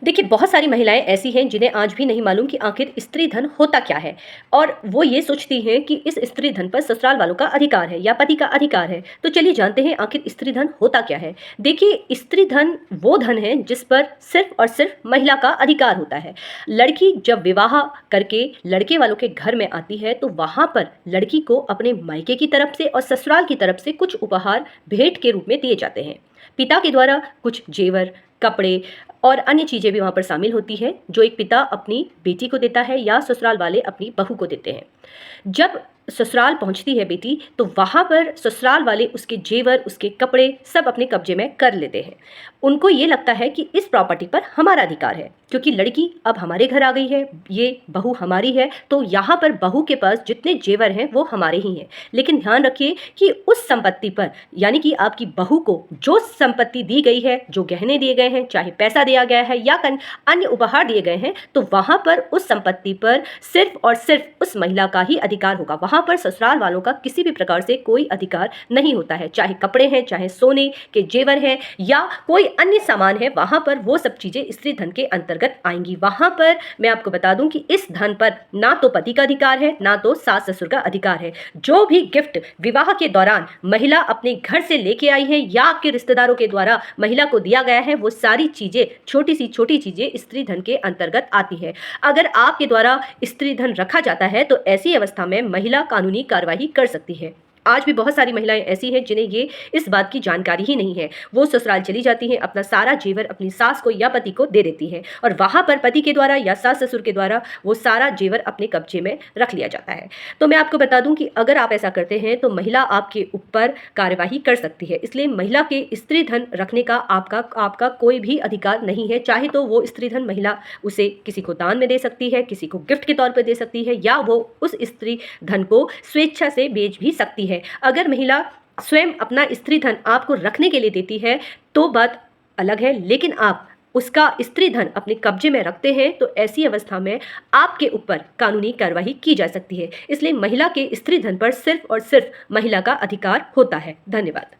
देखिए, बहुत सारी महिलाएँ ऐसी हैं जिन्हें आज भी नहीं मालूम कि आखिर स्त्री धन होता क्या है? और वो ये सोचती हैं कि इस स्त्री धन पर ससुराल वालों का अधिकार है या पति का अधिकार है। तो चलिए जानते हैं आखिर स्त्री धन होता क्या है? देखिए, स्त्री धन वो धन है जिस पर सिर्फ़ और सिर्फ़ महिला का अधिकार होता है। लड़की जब विवाह करके लड़के वालों के घर में आती है तो वहाँ पर लड़की को अपने मायके की तरफ से और ससुराल की तरफ से कुछ उपहार भेंट के रूप में दिए जाते हैं। पिता के द्वारा कुछ जेवर, कपड़े और अन्य चीज़ें भी वहाँ पर शामिल होती हैं, जो एक पिता अपनी बेटी को देता है या ससुराल वाले अपनी बहू को देते हैं। जब ससुराल पहुँचती है बेटी, तो वहाँ पर ससुराल वाले उसके जेवर, उसके कपड़े सब अपने कब्जे में कर लेते हैं। उनको ये लगता है कि इस प्रॉपर्टी पर हमारा अधिकार है, क्योंकि लड़की अब हमारे घर आ गई है, ये बहू हमारी है, तो यहाँ पर बहू के पास जितने जेवर हैं, वो हमारे ही हैं। लेकिन ध्यान रखिए कि उस संपत्ति पर, यानी कि आपकी बहू को जो संपत्ति दी गई है, जो गहने दिए गए हैं, चाहे पैसा दिया गया है या अन्य उपहार दिए गए हैं, तो वहाँ पर उस संपत्ति पर सिर्फ़ और सिर्फ़ उस महिला का ही अधिकार होगा। वहाँ पर ससुराल वालों का किसी भी प्रकार से कोई अधिकार नहीं होता है। चाहे कपड़े हैं, चाहे सोने के जेवर हैं या कोई अन्य सामान है, वहाँ पर वो सब चीज़ें स्त्री धन के अंतर्गत आएँगी। वहाँ पर मैं आपको बता दूँ कि इस धन पर ना तो पति का अधिकार है, ना तो सास-ससुर का अधिकार है। जो भी गिफ्ट विवाह के दौरान महिला अपने घर से लेके आई है या आपके रिश्तेदारों के द्वारा महिला को दिया गया है, वो सारी चीज़ें, छोटी चीज़ें स्त्री धन के अंतर्गत आती है। अगर आपके द्वारा स्त्री धन रखा जाता है, तो ऐसी अवस्था में महिला कानूनी कार्रवाई कर सकती है। आज भी बहुत सारी महिलाएं ऐसी हैं जिन्हें ये इस बात की जानकारी ही नहीं है। वो ससुराल चली जाती हैं, अपना सारा जेवर अपनी सास को या पति को दे देती हैं और वहाँ पर पति के द्वारा या सास-ससुर के द्वारा वो सारा जेवर अपने कब्जे में रख लिया जाता है। तो मैं आपको बता दूँ कि अगर आप ऐसा करते हैं, तो महिला आपके ऊपर कार्यवाही कर सकती है। इसलिए महिला के स्त्री धन रखने का आपका कोई भी अधिकार नहीं है। चाहे तो वो स्त्री धन महिला उसे किसी को दान में दे सकती है, किसी को गिफ्ट के तौर पर दे सकती है या वो उस स्त्री धन को स्वेच्छा से बेच भी सकती है। अगर महिला स्वयं अपना स्त्री धन आपको रखने के लिए देती है, तो बात अलग है, लेकिन आप उसका स्त्री धन अपने कब्जे में रखते हैं, तो ऐसी अवस्था में आपके ऊपर कानूनी कार्रवाई की जा सकती है। इसलिए महिला के स्त्री धन पर सिर्फ़ और सिर्फ़ महिला का अधिकार होता है। धन्यवाद।